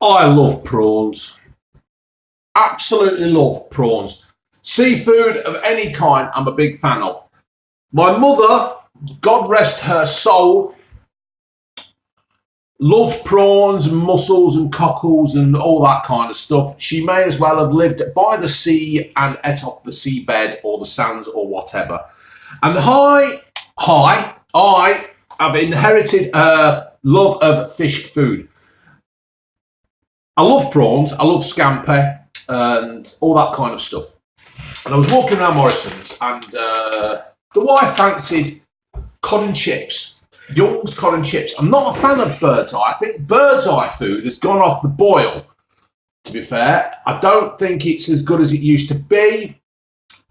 I love prawns. Absolutely love prawns. Seafood of any kind, I'm a big fan of. My mother, God rest her soul, loved prawns and mussels and cockles and all that kind of stuff. She may as well have lived by the sea and ate off the seabed or the sands or whatever. And I have inherited a love of fish food. I love prawns, I love scampi and all that kind of stuff. And I was walking around Morrison's and the wife fancied cod and chips, Young's cod and chips. I'm not a fan of bird's eye. I think bird's eye food has gone off the boil, to be fair. I don't think it's as good as it used to be.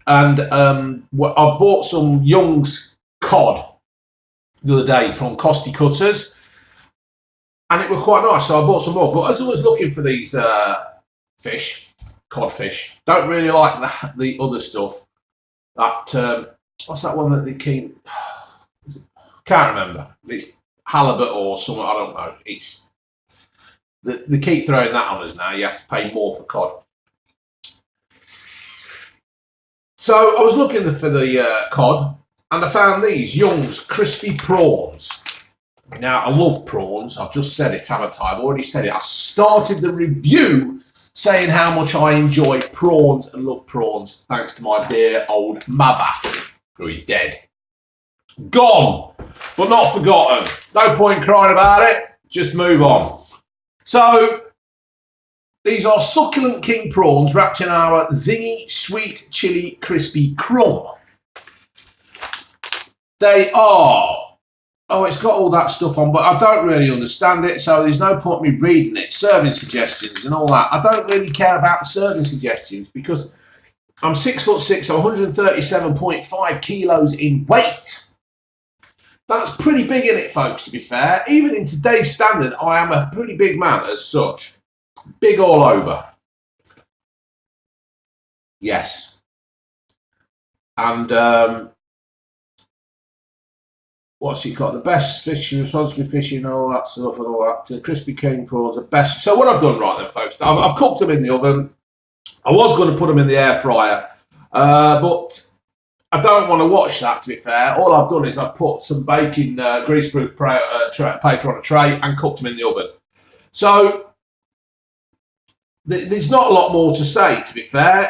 And I bought some Young's cod the other day from Costy Cutters. And it was quite nice, so I bought some more. But as I was looking for these fish, codfish, don't really like the other stuff. That what's that one that they keep? Can't remember. It's halibut or something. I don't know. It's they keep throwing that on us now. You have to pay more for cod. So I was looking for the cod, and I found these Young's crispy prawns. Now, I love prawns. I've just said it, haven't I? I've already said it. I started the review saying how much I enjoy prawns and love prawns, thanks to my dear old mother, who is dead. Gone, but not forgotten. No point crying about it. Just move on. So, these are succulent king prawns wrapped in our zingy, sweet, chili, crispy crumb. They are... Oh, it's got all that stuff on, but I don't really understand it, so there's no point me reading it. Serving suggestions and all that. I don't really care about the serving suggestions because I'm 6'6", so 137.5 kilos in weight. That's pretty big in it, folks, to be fair. Even in today's standard, I am a pretty big man as such. Big all over. Yes. And, what's he got? The best fishing, responsible fishing, all that stuff and all that. Crispy king prawns, the best. So what I've done right then, folks, I've cooked them in the oven. I was going to put them in the air fryer, but I don't want to watch that, to be fair. All I've done is I've put some baking greaseproof paper on a tray and cooked them in the oven. So there's not a lot more to say, to be fair.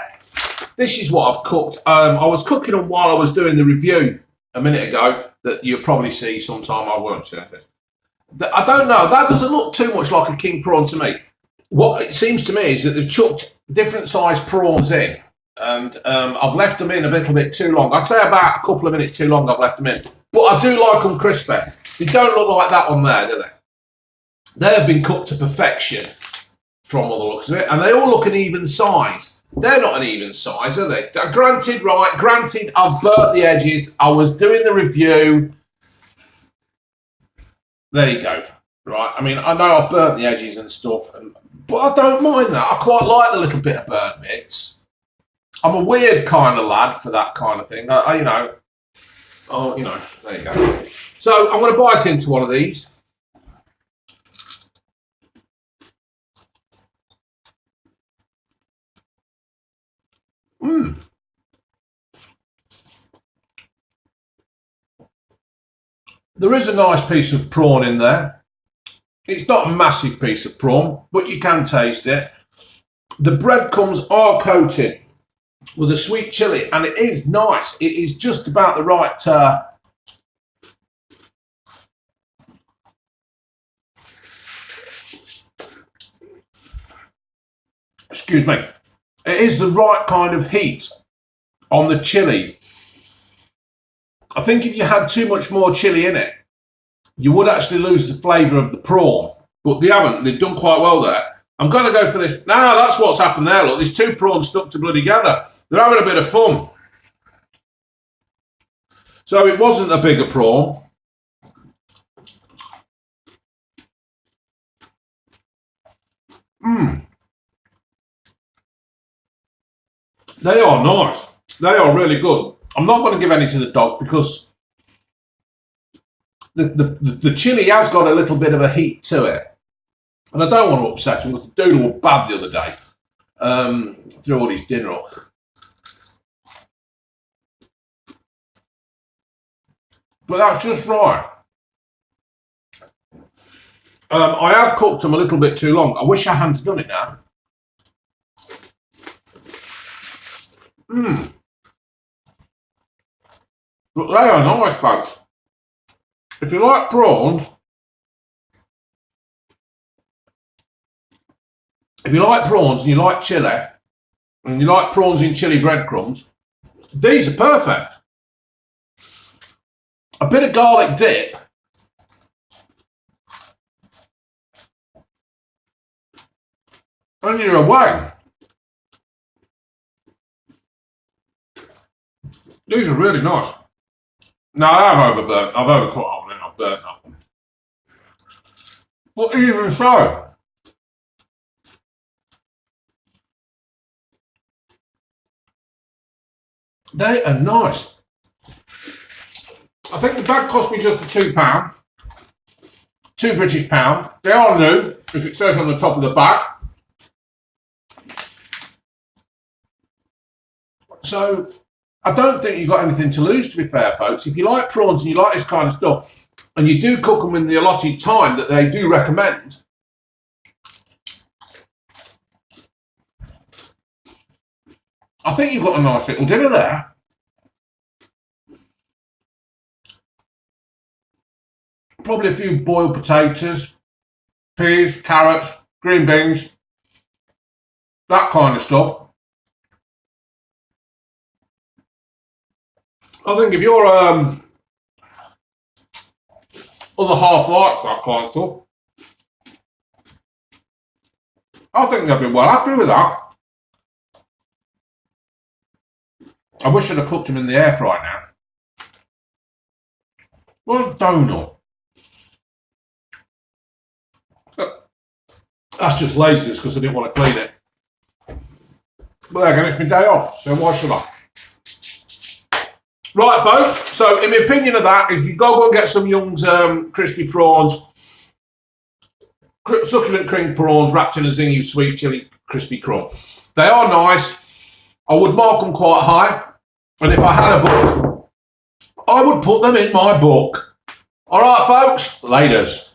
This is what I've cooked. I was cooking them while I was doing the review a minute ago. That you'll probably see sometime. I won't see it. I don't know. That doesn't look too much like a king prawn to me. What it seems to me is that they've chucked different sized prawns in, and I've left them in a little bit too long. I'd say about a couple of minutes too long. I've left them in, but I do like them crispy. They don't look like that on there, do they? They have been cooked to perfection from all the looks of it, and they all look an even size. They're not an even size, are they? Granted, I've burnt the edges. I was doing the review. There you go. Right, I mean, I know I've burnt the edges and stuff, but I don't mind that. I quite like the little bit of burnt bits. I'm a weird kind of lad for that kind of thing. There you go. So I'm going to bite into one of these. There is a nice piece of prawn in there. It's not a massive piece of prawn, but you can taste it. The breadcrumbs are coated with a sweet chilli, and it is nice. It is just about the right... excuse me. It is the right kind of heat on the chilli. I think if you had too much more chilli in it, you would actually lose the flavour of the prawn. But they haven't. They've done quite well there. I'm going to go for this. Now, that's what's happened there. Look, there's two prawns stuck to bloody together. They're having a bit of fun. So it wasn't a bigger prawn. They are nice. They are really good. I'm not going to give any to the dog because the chili has got a little bit of a heat to it. And I don't want to upset him because the doodle was bad the other day. Threw all his dinner up. But that's just right. I have cooked them a little bit too long. I wish I hadn't done it now. But they are nice, folks. If you like prawns, and you like chili, and you like prawns in chili breadcrumbs, these are perfect. A bit of garlic dip. And you're away. These are really nice. Now I've overburnt, I've overcooked that one and I've burnt that one. But even so, they are nice. I think the bag cost me just £2, £2 British. They are new, as it says on the top of the bag. So I don't think you've got anything to lose, to be fair, folks. If you like prawns and you like this kind of stuff, and you do cook them in the allotted time that they do recommend, I think you've got a nice little dinner there. Probably a few boiled potatoes, peas, carrots, green beans, that kind of stuff. I think if your other half likes that kind of stuff, I think they'll be well happy with that. I wish I'd have cooked them in the air fryer now. What a donut. That's just laziness because I didn't want to clean it. But there again, it's my day off, so why should I? Right, folks, so in my opinion of that, if you go and get some Young's crispy prawns, succulent cream prawns wrapped in a zingy sweet chili crispy crumb. They are nice. I would mark them quite high. And if I had a book, I would put them in my book. All right, folks, laters.